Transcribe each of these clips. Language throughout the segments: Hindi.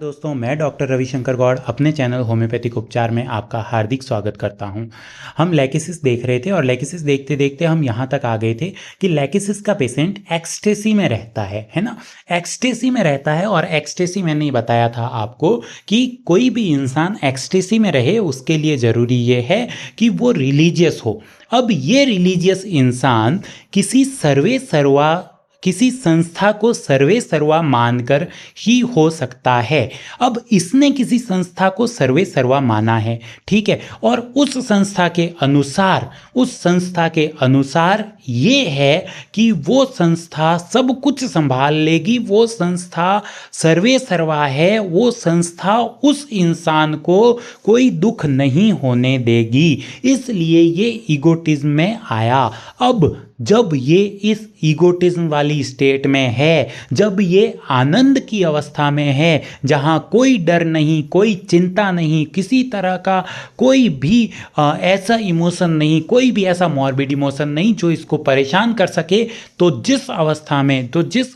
दोस्तों, मैं डॉक्टर रविशंकर गौड़ अपने चैनल होम्योपैथिक उपचार में आपका हार्दिक स्वागत करता हूं। हम लेकिसिस देख रहे थे और लेकिसिस देखते देखते हम यहां तक आ गए थे कि लेकिसिस का पेशेंट एक्सटेसी में रहता है ना। एक्सटेसी में रहता है और एक्सटेसी मैंने बताया था आपको कि कोई भी इंसान एक्सटेसी में रहे उसके लिए ज़रूरी ये है कि वो रिलीजियस हो। अब ये रिलीजियस इंसान किसी संस्था को सर्वे सर्वा मानकर ही हो सकता है। अब इसने किसी संस्था को सर्वे सर्वा माना है, ठीक है, और उस संस्था के अनुसार ये है कि वो संस्था सब कुछ संभाल लेगी, वो संस्था सर्वे सर्वा है, वो संस्था उस इंसान को कोई दुख नहीं होने देगी। इसलिए ये ईगोटिज्म में आया। अब जब ये इस ईगोटिज्म वाली स्टेट में है, जब ये आनंद की अवस्था में है, जहाँ कोई डर नहीं, कोई चिंता नहीं, किसी तरह का कोई भी ऐसा इमोशन नहीं, कोई भी ऐसा मॉर्बिड इमोशन नहीं जो इसको परेशान कर सके, तो जिस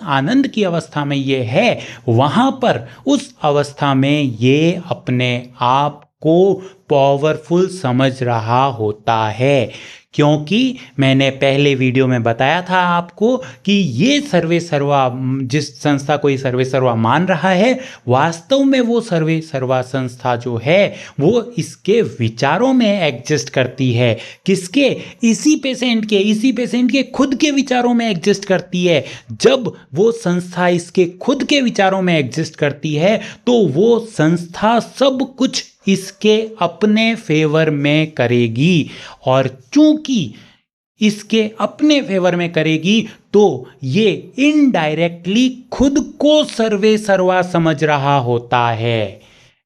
आनंद की अवस्था में ये है, वहाँ पर उस अवस्था में ये अपने आप को पावरफुल समझ रहा होता है। क्योंकि मैंने पहले वीडियो में बताया था आपको कि ये सर्वे सर्वा, जिस संस्था को ये सर्वे सर्वा मान रहा है, वास्तव में वो सर्वे सर्वा संस्था जो है वो इसके विचारों में एग्जिस्ट करती है। किसके? इसी पेशेंट के खुद के विचारों में एग्जिस्ट करती है। जब वो संस्था इसके खुद के विचारों में एग्जिस्ट करती है तो वो संस्था सब कुछ इसके अपने फेवर में करेगी, और चूंकि इसके अपने फेवर में करेगी तो ये इनडायरेक्टली खुद को सर्वे सर्वा समझ रहा होता है।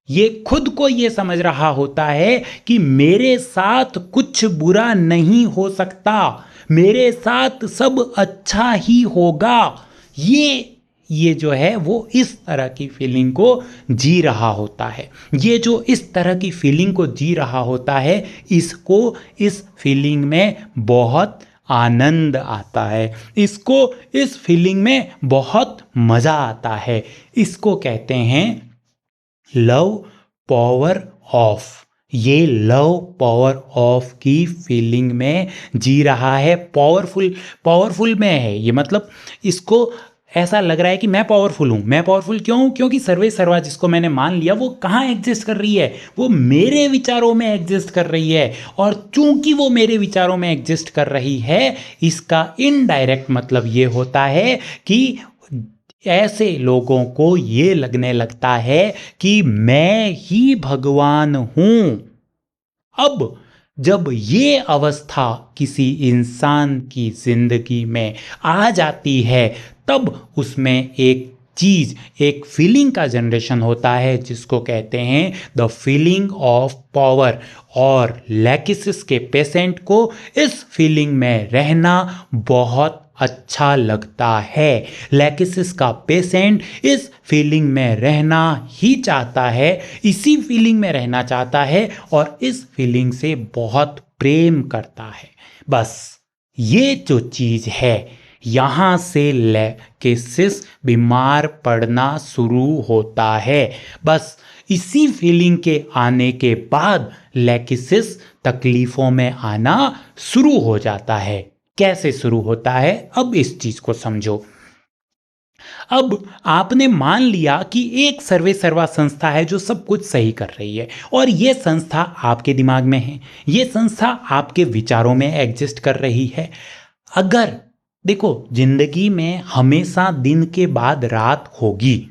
ये खुद को ये समझ रहा होता है कि मेरे साथ कुछ बुरा नहीं हो सकता, मेरे साथ सब अच्छा ही होगा। ये जो है वो इस तरह की फीलिंग को जी रहा होता है। ये जो इस तरह की फीलिंग को जी रहा होता है, इसको इस फीलिंग में बहुत आनंद आता है, इसको इस फीलिंग में बहुत मज़ा आता है। इसको कहते हैं लव पावर ऑफ। ये लव पावर ऑफ की फीलिंग में जी रहा है, पावरफुल में है ये। मतलब इसको ऐसा लग रहा है कि मैं पावरफुल हूँ। मैं पावरफुल क्यों? क्योंकि सर्वे सर्वा जिसको मैंने मान लिया वो कहाँ एग्जिस्ट कर रही है? वो मेरे विचारों में एग्जिस्ट कर रही है। और चूंकि वो मेरे विचारों में एग्जिस्ट कर रही है, इसका इनडायरेक्ट मतलब ये होता है कि ऐसे लोगों को ये लगने लगता है कि मैं ही भगवान हूँ। अब जब ये अवस्था किसी इंसान की जिंदगी में आ जाती है, तब उसमें एक फीलिंग का जनरेशन होता है जिसको कहते हैं द फीलिंग ऑफ पावर। और लेकिसिस के पेशेंट को इस फीलिंग में रहना बहुत अच्छा लगता है। लेकिसिस का पेशेंट इस फीलिंग में रहना ही चाहता है, इसी फीलिंग में रहना चाहता है और इस फीलिंग से बहुत प्रेम करता है। बस ये जो चीज़ है, यहाँ से लेकिसिस बीमार पड़ना शुरू होता है। बस इसी फीलिंग के आने के बाद लेकिसिस तकलीफ़ों में आना शुरू हो जाता है। कैसे शुरू होता है, अब इस चीज को समझो। अब आपने मान लिया कि एक सर्वे सर्वा संस्था है जो सब कुछ सही कर रही है, और ये संस्था आपके दिमाग में है, ये संस्था आपके विचारों में एग्जिस्ट कर रही है। अगर देखो, जिंदगी में हमेशा दिन के बाद रात होगी।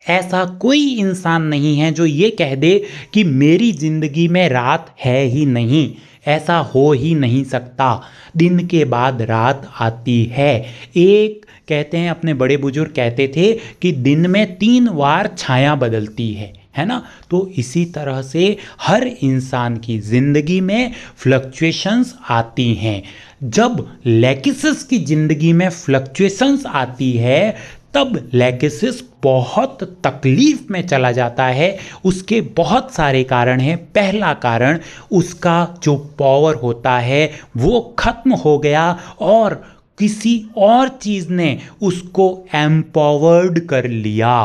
ऐसा कोई इंसान नहीं है जो ये कह दे कि मेरी जिंदगी में रात है ही नहीं। ऐसा हो ही नहीं सकता। दिन के बाद रात आती है। एक कहते हैं, अपने बड़े बुजुर्ग कहते थे कि दिन में 3 बार छाया बदलती है ना। तो इसी तरह से हर इंसान की जिंदगी में फ्लक्चुएशंस आती हैं। जब लेकिसिस की जिंदगी में फ्लक्चुएशंस आती है, तब लेकिसिस बहुत तकलीफ में चला जाता है। उसके बहुत सारे कारण हैं। पहला कारण, उसका जो पावर होता है वो खत्म हो गया और किसी और चीज़ ने उसको एम्पावर्ड कर लिया।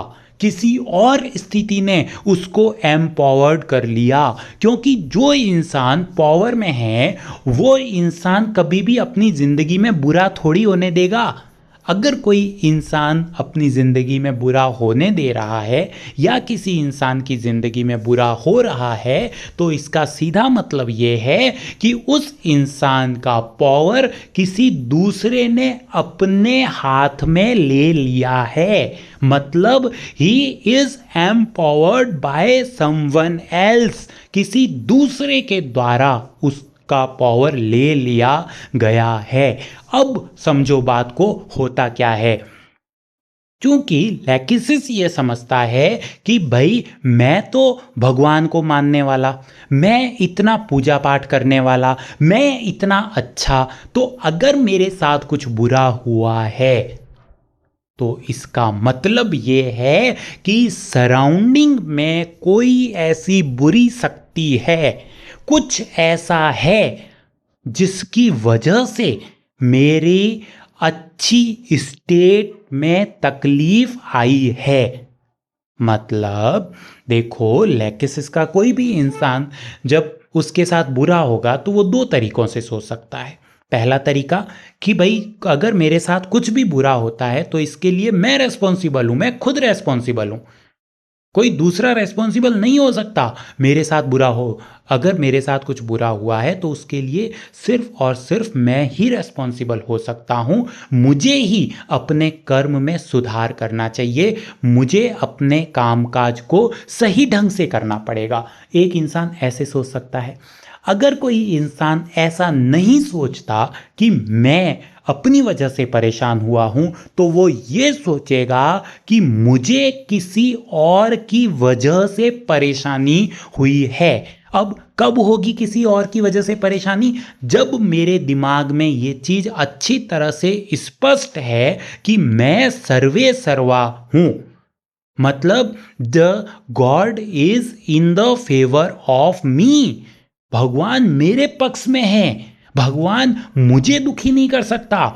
किसी और स्थिति ने उसको एम्पावर्ड कर लिया, क्योंकि जो इंसान पावर में है वो इंसान कभी भी अपनी ज़िंदगी में बुरा थोड़ी होने देगा। अगर कोई इंसान अपनी ज़िंदगी में बुरा होने दे रहा है या किसी इंसान की ज़िंदगी में बुरा हो रहा है तो इसका सीधा मतलब ये है कि उस इंसान का पावर किसी दूसरे ने अपने हाथ में ले लिया है। मतलब he is empowered by someone else, किसी दूसरे के द्वारा उस का पावर ले लिया गया है। अब समझो बात को होता क्या है। क्योंकि लैकिसिस ये समझता है कि भाई मैं तो भगवान को मानने वाला, मैं इतना पूजा पाठ करने वाला, मैं इतना अच्छा, तो अगर मेरे साथ कुछ बुरा हुआ है तो इसका मतलब ये है कि सराउंडिंग में कोई ऐसी बुरी शक्ति है, कुछ ऐसा है जिसकी वजह से मेरी अच्छी स्टेट में तकलीफ आई है। मतलब देखो, लैकिसिस का कोई भी इंसान जब उसके साथ बुरा होगा तो वो दो तरीकों से सोच सकता है। पहला तरीका कि भाई अगर मेरे साथ कुछ भी बुरा होता है तो इसके लिए मैं रेस्पॉन्सिबल हूं, मैं खुद रेस्पॉन्सिबल हूं, कोई दूसरा रेस्पॉन्सिबल नहीं हो सकता मेरे साथ बुरा हो। अगर मेरे साथ कुछ बुरा हुआ है तो उसके लिए सिर्फ और सिर्फ मैं ही रेस्पॉन्सिबल हो सकता हूं। मुझे ही अपने कर्म में सुधार करना चाहिए, मुझे अपने कामकाज को सही ढंग से करना पड़ेगा। एक इंसान ऐसे सोच सकता है। अगर कोई इंसान ऐसा नहीं सोचता कि मैं अपनी वजह से परेशान हुआ हूं तो वो ये सोचेगा कि मुझे किसी और की वजह से परेशानी हुई है। अब कब होगी किसी और की वजह से परेशानी? जब मेरे दिमाग में ये चीज़ अच्छी तरह से स्पष्ट है कि मैं सर्वे सर्वा हूं, मतलब the God is in the favour of me, भगवान मेरे पक्ष में है, भगवान मुझे दुखी नहीं कर सकता।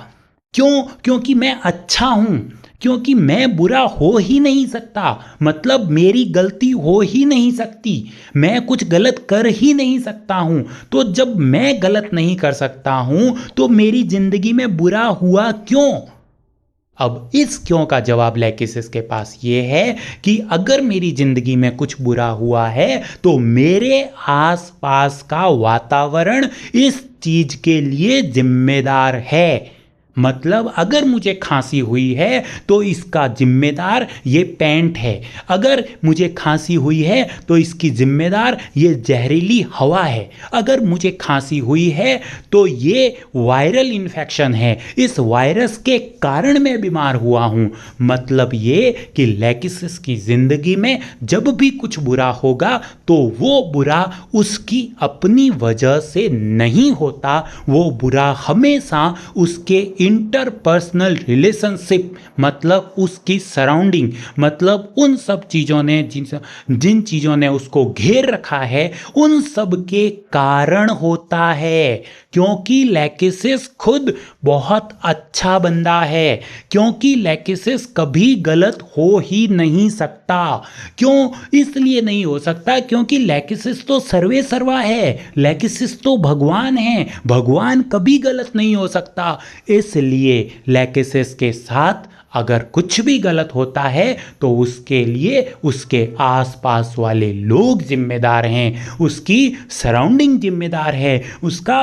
क्यों? क्योंकि मैं अच्छा हूं, क्योंकि मैं बुरा हो ही नहीं सकता, मतलब मेरी गलती हो ही नहीं सकती, मैं कुछ गलत कर ही नहीं सकता हूं। तो जब मैं गलत नहीं कर सकता हूं तो मेरी जिंदगी में बुरा हुआ क्यों? अब इस क्यों का जवाब लैकिसिस के पास ये है कि अगर मेरी जिंदगी में कुछ बुरा हुआ है तो मेरे आसपास का वातावरण इस चीज के लिए जिम्मेदार है। मतलब अगर मुझे खांसी हुई है तो इसका जिम्मेदार ये पेंट है, अगर मुझे खांसी हुई है तो इसकी जिम्मेदार ये जहरीली हवा है, अगर मुझे खांसी हुई है तो ये वायरल इन्फेक्शन है, इस वायरस के कारण मैं बीमार हुआ हूँ। मतलब ये कि लैकिसिस की ज़िंदगी में जब भी कुछ बुरा होगा तो वो बुरा उसकी अपनी वजह से नहीं होता, वो बुरा हमेशा उसके इंटरपर्सनल रिलेशनशिप, मतलब उसकी सराउंडिंग, मतलब उन सब चीज़ों ने जिन चीज़ों ने उसको घेर रखा है उन सब के कारण होता है। क्योंकि लैकिसिस खुद बहुत अच्छा बंदा है, क्योंकि लैकिसिस कभी गलत हो ही नहीं सकता। क्यों इसलिए नहीं हो सकता? क्योंकि लैकिसिस तो सर्वे सर्वा है, लैकिसिस तो भगवान है, भगवान कभी गलत नहीं हो सकता। इसलिए लैकिसिस के साथ अगर कुछ भी गलत होता है तो उसके लिए उसके आसपास वाले लोग जिम्मेदार हैं, उसकी सराउंडिंग जिम्मेदार है, उसका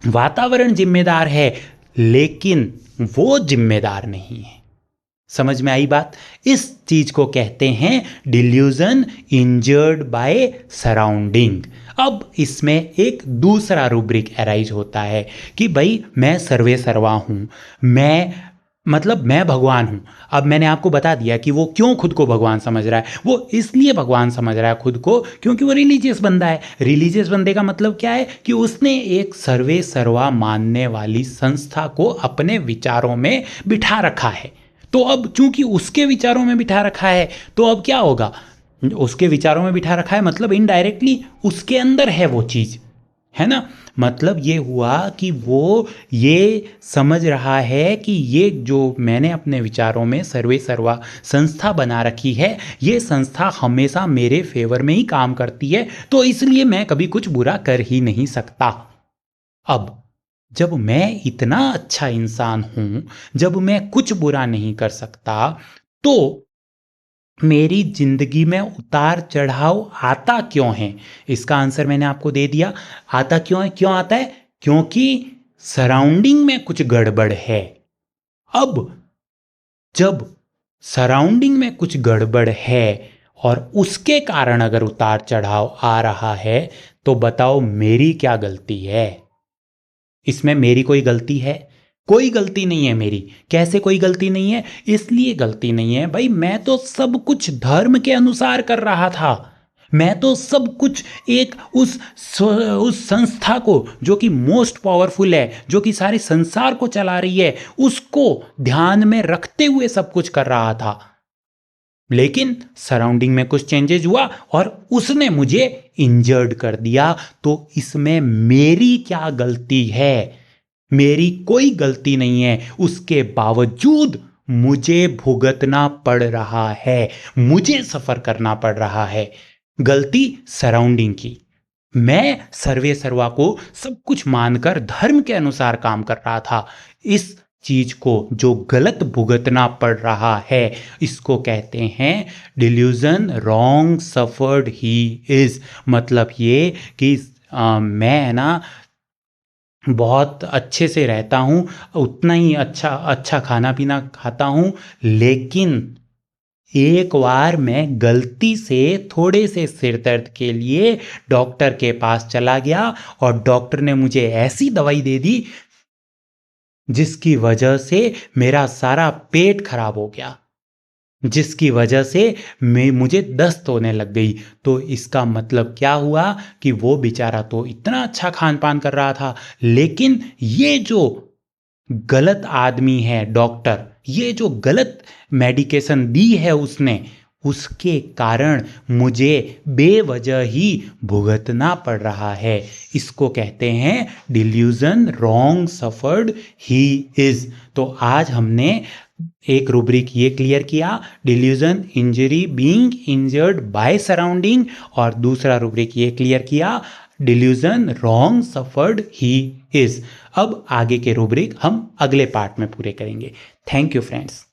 वातावरण जिम्मेदार है, लेकिन वो जिम्मेदार नहीं है। समझ में आई बात? इस चीज को कहते हैं डिल्यूजन इंजर्ड बाय सराउंडिंग। अब इसमें एक दूसरा रूब्रिक अराइज होता है कि भाई मैं सर्वे सर्वा हूं, मैं भगवान हूं। अब मैंने आपको बता दिया कि वो क्यों खुद को भगवान समझ रहा है। वो इसलिए भगवान समझ रहा है खुद को क्योंकि वो रिलीजियस बंदा है। रिलीजियस बंदे का मतलब क्या है कि उसने एक सर्वे सर्वा मानने वाली संस्था को अपने विचारों में बिठा रखा है। तो अब चूंकि उसके विचारों में बिठा रखा है तो अब क्या होगा? उसके विचारों में बिठा रखा है मतलब इनडायरेक्टली उसके अंदर है वो चीज़, है ना। मतलब ये हुआ कि वो ये समझ रहा है कि ये जो मैंने अपने विचारों में सर्वे सर्वा संस्था बना रखी है, ये संस्था हमेशा मेरे फेवर में ही काम करती है, तो इसलिए मैं कभी कुछ बुरा कर ही नहीं सकता। अब जब मैं इतना अच्छा इंसान हूं, जब मैं कुछ बुरा नहीं कर सकता, तो मेरी जिंदगी में उतार चढ़ाव आता क्यों है? इसका आंसर मैंने आपको दे दिया। आता क्यों है? क्यों आता है? क्योंकि सराउंडिंग में कुछ गड़बड़ है। अब जब सराउंडिंग में कुछ गड़बड़ है और उसके कारण अगर उतार चढ़ाव आ रहा है, तो बताओ मेरी क्या गलती है? इसमें मेरी कोई गलती है? कोई गलती नहीं है मेरी। कैसे कोई गलती नहीं है? इसलिए गलती नहीं है भाई, मैं तो सब कुछ धर्म के अनुसार कर रहा था। मैं तो सब कुछ एक उस संस्था को, जो कि मोस्ट पावरफुल है, जो कि सारे संसार को चला रही है, उसको ध्यान में रखते हुए सब कुछ कर रहा था। लेकिन सराउंडिंग में कुछ चेंजेस हुआ और उसने मुझे इंजर्ड कर दिया। तो इसमें मेरी क्या गलती है? मेरी कोई गलती नहीं है। उसके बावजूद मुझे भुगतना पड़ रहा है, मुझे सफर करना पड़ रहा है। गलती सराउंडिंग की। मैं सर्वे सर्वा को सब कुछ मानकर धर्म के अनुसार काम कर रहा था। इस चीज को जो गलत भुगतना पड़ रहा है, इसको कहते हैं delusion wrong suffered he is. मतलब ये कि मैं ना बहुत अच्छे से रहता हूँ, उतना ही अच्छा अच्छा खाना पीना खाता हूँ, लेकिन एक बार मैं गलती से थोड़े से सिर दर्द के लिए डॉक्टर के पास चला गया और डॉक्टर ने मुझे ऐसी दवाई दे दी जिसकी वजह से मेरा सारा पेट खराब हो गया, जिसकी वजह से मुझे दस्त होने लग गई। तो इसका मतलब क्या हुआ कि वो बेचारा तो इतना अच्छा खान पान कर रहा था, लेकिन ये जो गलत आदमी है डॉक्टर, ये जो गलत मेडिकेशन दी है उसने, उसके कारण मुझे बेवजह ही भुगतना पड़ रहा है। इसको कहते हैं delusion wrong suffered he is. तो आज हमने एक रूब्रिक ये क्लियर किया, delusion injury being injured by surrounding, और दूसरा रूब्रिक ये क्लियर किया, delusion wrong suffered he is. अब आगे के रूब्रिक हम अगले पार्ट में पूरे करेंगे। Thank you friends.